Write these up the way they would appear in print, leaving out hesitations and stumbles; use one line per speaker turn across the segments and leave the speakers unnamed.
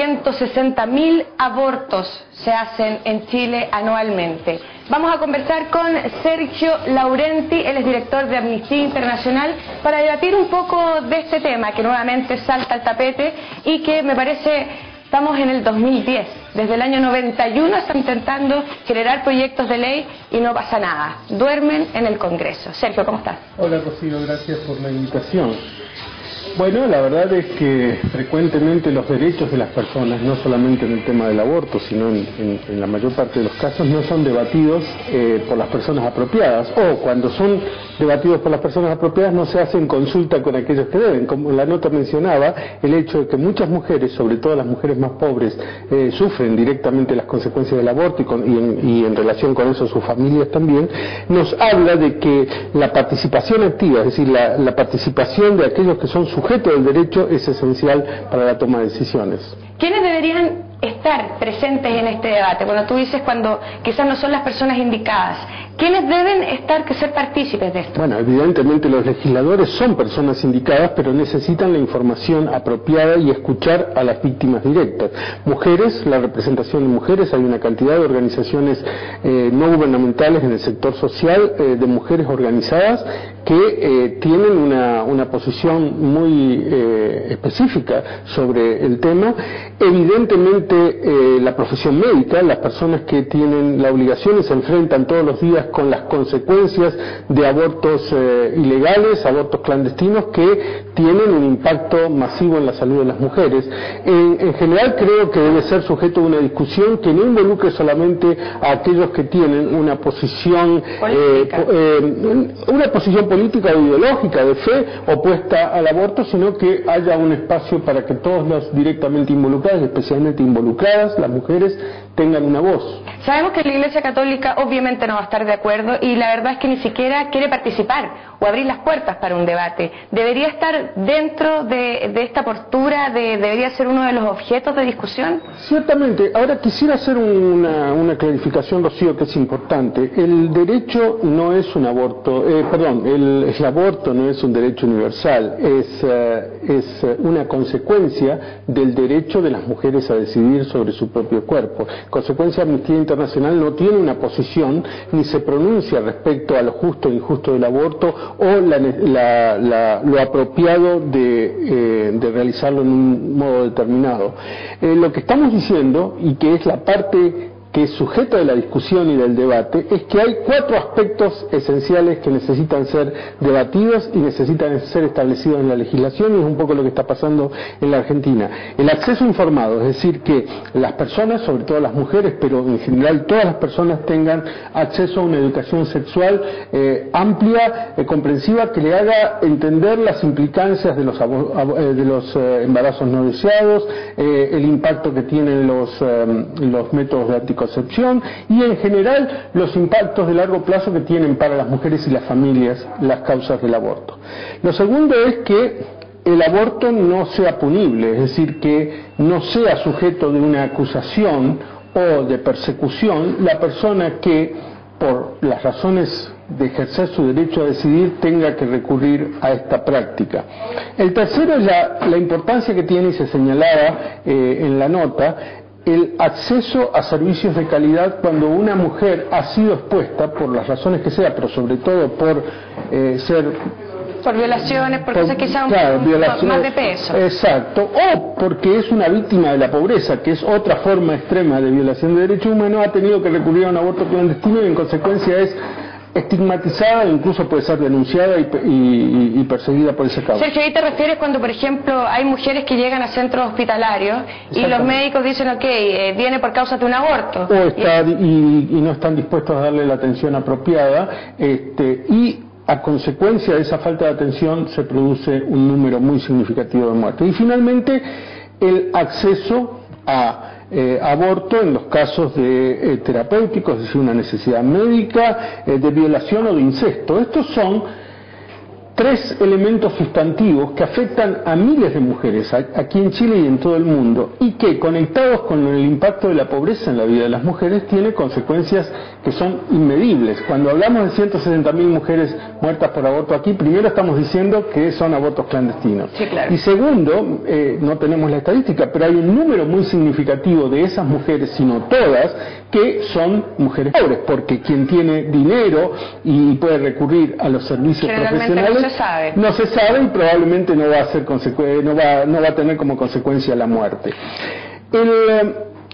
160.000 abortos se hacen en Chile anualmente. Vamos a conversar con Sergio Laurenti, él es director de Amnistía Internacional, para debatir un poco de este tema que nuevamente salta al tapete y que me parece, estamos en el 2010, desde el año 91 están intentando generar proyectos de ley y no pasa nada, duermen en el Congreso. Sergio, ¿cómo estás?
Hola Rocío, gracias por la invitación. Bueno, la verdad es que frecuentemente los derechos de las personas, no solamente en el tema del aborto, sino en la mayor parte de los casos, no son debatidos por las personas apropiadas, o cuando son debatidos por las personas apropiadas no se hace en consulta con aquellos que deben. Como la nota mencionaba, el hecho de que muchas mujeres, sobre todo las mujeres más pobres, sufren directamente las consecuencias del aborto y en relación con eso sus familias también, nos habla de que la participación activa, es decir, la participación de aquellos que son sujetos del derecho es esencial para la toma de decisiones.
¿Quiénes deberían estar presentes en este debate? Cuando tú dices cuando quizás no son las personas indicadas, ¿quiénes deben ser partícipes de esto?
Bueno, evidentemente los legisladores son personas indicadas, pero necesitan la información apropiada y escuchar a las víctimas directas. Mujeres, la representación de mujeres, hay una cantidad de organizaciones no gubernamentales en el sector social, de mujeres organizadas, que tienen una posición muy específica sobre el tema. Evidentemente la profesión médica, las personas que tienen la obligación y se enfrentan todos los días con las consecuencias de abortos ilegales, abortos clandestinos, que tienen un impacto masivo en la salud de las mujeres. En general creo que debe ser sujeto a una discusión que no involucre solamente a aquellos que tienen una posición política o ideológica de fe opuesta al aborto, sino que haya un espacio para que todos los directamente involucrados, especialmente involucradas, las mujeres, tengan una voz.
Sabemos que la Iglesia Católica obviamente no va a estar de acuerdo y la verdad es que ni siquiera quiere participar o abrir las puertas para un debate. ¿Debería estar dentro de esta postura, debería ser uno de los objetos de discusión?
Ciertamente. Ahora quisiera hacer una clarificación, Rocío, que es importante. El derecho no es un aborto, el aborto no es un derecho universal, es una consecuencia del derecho de las mujeres a decidir sobre su propio cuerpo. En consecuencia, Amnistía Internacional no tiene una posición ni se pronuncia respecto a lo justo o injusto del aborto o lo apropiado de realizarlo en un modo determinado. Lo que estamos diciendo, y que es la parte que es sujeto de la discusión y del debate, es que hay 4 aspectos esenciales que necesitan ser debatidos y necesitan ser establecidos en la legislación, y es un poco lo que está pasando en la Argentina. El acceso informado, es decir, que las personas, sobre todo las mujeres, pero en general todas las personas, tengan acceso a una educación sexual amplia, comprensiva, que le haga entender las implicancias de los embarazos no deseados, el impacto que tienen los métodos de anticoncepción y en general los impactos de largo plazo que tienen para las mujeres y las familias las causas del aborto. Lo segundo es que el aborto no sea punible, es decir, que no sea sujeto de una acusación o de persecución la persona que, por las razones de ejercer su derecho a decidir, tenga que recurrir a esta práctica. El tercero es la importancia que tiene, y se señalaba en la nota, el acceso a servicios de calidad cuando una mujer ha sido expuesta, por las razones que sea, pero sobre todo por
violaciones, porque es quizá más de peso.
Exacto, o porque es una víctima de la pobreza, que es otra forma extrema de violación de derechos humanos, ha tenido que recurrir a un aborto clandestino y en consecuencia es estigmatizada e incluso puede ser denunciada y perseguida por esa causa.
Sergio, ¿ahí te refieres cuando, por ejemplo, hay mujeres que llegan a centros hospitalarios y los médicos dicen, viene por causa de un aborto?
Y no están dispuestos a darle la atención apropiada, y a consecuencia de esa falta de atención se produce un número muy significativo de muertes. Y finalmente, el acceso a aborto en los casos de terapéuticos, es decir, una necesidad médica, de violación o de incesto. Estos son tres elementos sustantivos que afectan a miles de mujeres aquí en Chile y en todo el mundo, y que, conectados con el impacto de la pobreza en la vida de las mujeres, tiene consecuencias que son inmedibles. Cuando hablamos de 160.000 mujeres muertas por aborto aquí, primero estamos diciendo que son abortos clandestinos.
Sí, claro.
Y segundo, no tenemos la estadística, pero hay un número muy significativo de esas mujeres, sino todas, que son mujeres pobres, porque quien tiene dinero y puede recurrir a los servicios profesionales no se sabe y probablemente no va a ser no va a tener como consecuencia la muerte.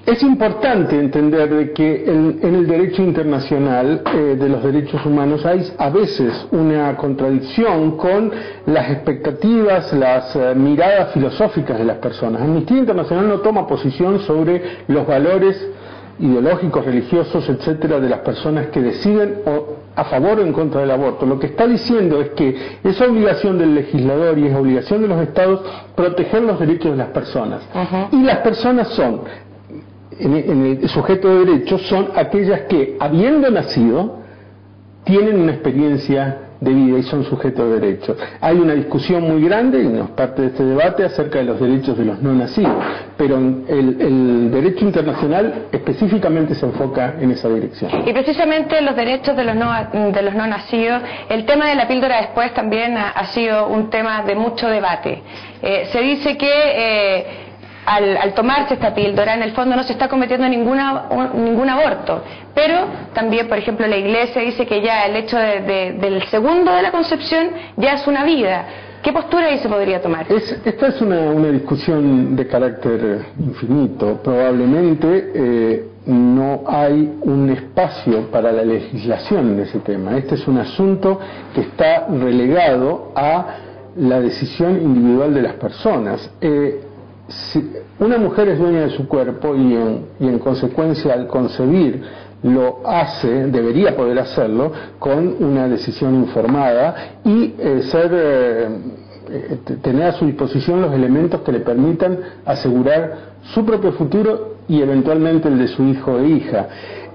Es importante entender de que en el derecho internacional de los derechos humanos hay a veces una contradicción con las expectativas, las miradas filosóficas de las personas. Amnistía Internacional no toma posición sobre los valores ideológicos, religiosos, etcétera, de las personas que deciden a favor o en contra del aborto. Lo que está diciendo es que es obligación del legislador y es obligación de los estados proteger los derechos de las personas. Y las personas son, en el sujeto de derechos, son aquellas que, habiendo nacido, tienen una experiencia de vida y son sujetos de derechos. Hay una discusión muy grande, y no es parte de este debate, acerca de los derechos de los no nacidos, pero el derecho internacional específicamente se enfoca en esa dirección.
Y precisamente los derechos de los no nacidos, el tema de la píldora después también ha sido un tema de mucho debate. Se dice que al tomarse esta píldora, en el fondo no se está cometiendo ningún aborto, pero también, por ejemplo, la Iglesia dice que ya el hecho del segundo de la concepción ya es una vida. ¿Qué postura ahí se podría tomar?
Esta es una discusión de carácter infinito. Probablemente no hay un espacio para la legislación en ese tema. Este es un asunto que está relegado a la decisión individual de las personas. Si una mujer es dueña de su cuerpo y en consecuencia al concebir lo hace, debería poder hacerlo con una decisión informada y tener a su disposición los elementos que le permitan asegurar su propio futuro y eventualmente el de su hijo e hija.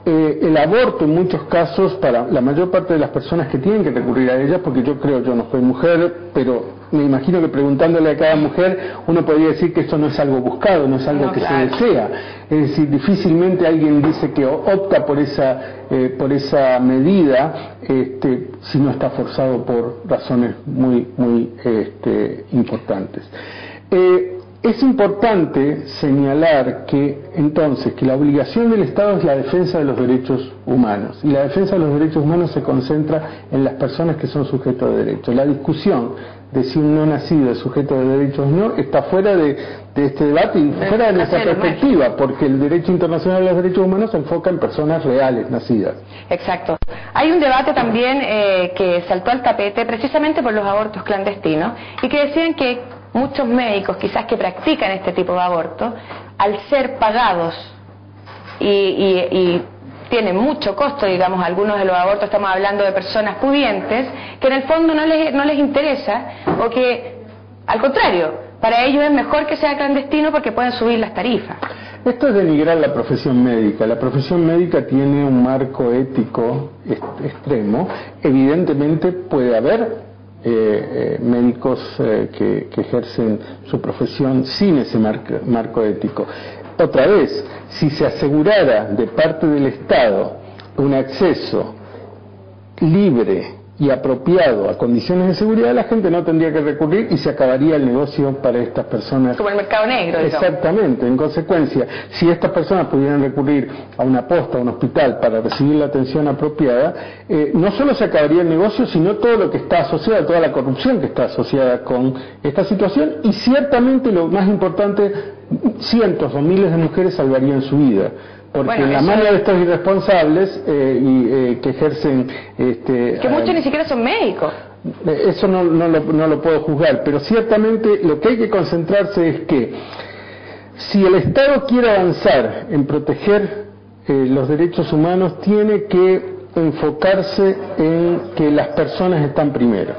El aborto en muchos casos, para la mayor parte de las personas que tienen que recurrir a ella, porque yo no soy mujer, pero me imagino que preguntándole a cada mujer uno podría decir que esto no es algo buscado, no es algo que se desea. Es decir, difícilmente alguien dice que opta por esa medida si no está forzado por razones muy importantes. Es importante señalar que entonces que la obligación del Estado es la defensa de los derechos humanos, y la defensa de los derechos humanos se concentra en las personas que son sujetos de derechos. La discusión de si un no nacido es sujeto de derechos o no está fuera de este debate y fuera de nuestra perspectiva, porque el derecho internacional de los derechos humanos se enfoca en personas reales, nacidas.
Exacto. Hay un debate también que saltó al tapete precisamente por los abortos clandestinos y que decían que muchos médicos quizás que practican este tipo de aborto, al ser pagados y tienen mucho costo, digamos, algunos de los abortos, estamos hablando de personas pudientes, que en el fondo no les interesa, o que al contrario, para ellos es mejor que sea clandestino porque pueden subir las tarifas.
Esto es denigrar la profesión médica. La profesión médica tiene un marco ético extremo. Evidentemente puede haber médicos que ejercen su profesión sin ese marco ético. Otra vez, si se asegurara de parte del Estado un acceso libre y apropiado a condiciones de seguridad, la gente no tendría que recurrir y se acabaría el negocio para estas personas.
Como el mercado negro, digamos.
Exactamente. En consecuencia, si estas personas pudieran recurrir a una posta, a un hospital, para recibir la atención apropiada, no solo se acabaría el negocio, sino todo lo que está asociado, toda la corrupción que está asociada con esta situación, y ciertamente lo más importante, cientos o miles de mujeres salvarían su vida. Porque en la mano de estos irresponsables que ejercen...
que muchos ni siquiera son médicos.
Eso no lo puedo juzgar, pero ciertamente lo que hay que concentrarse es que si el Estado quiere avanzar en proteger los derechos humanos, tiene que enfocarse en que las personas están primero.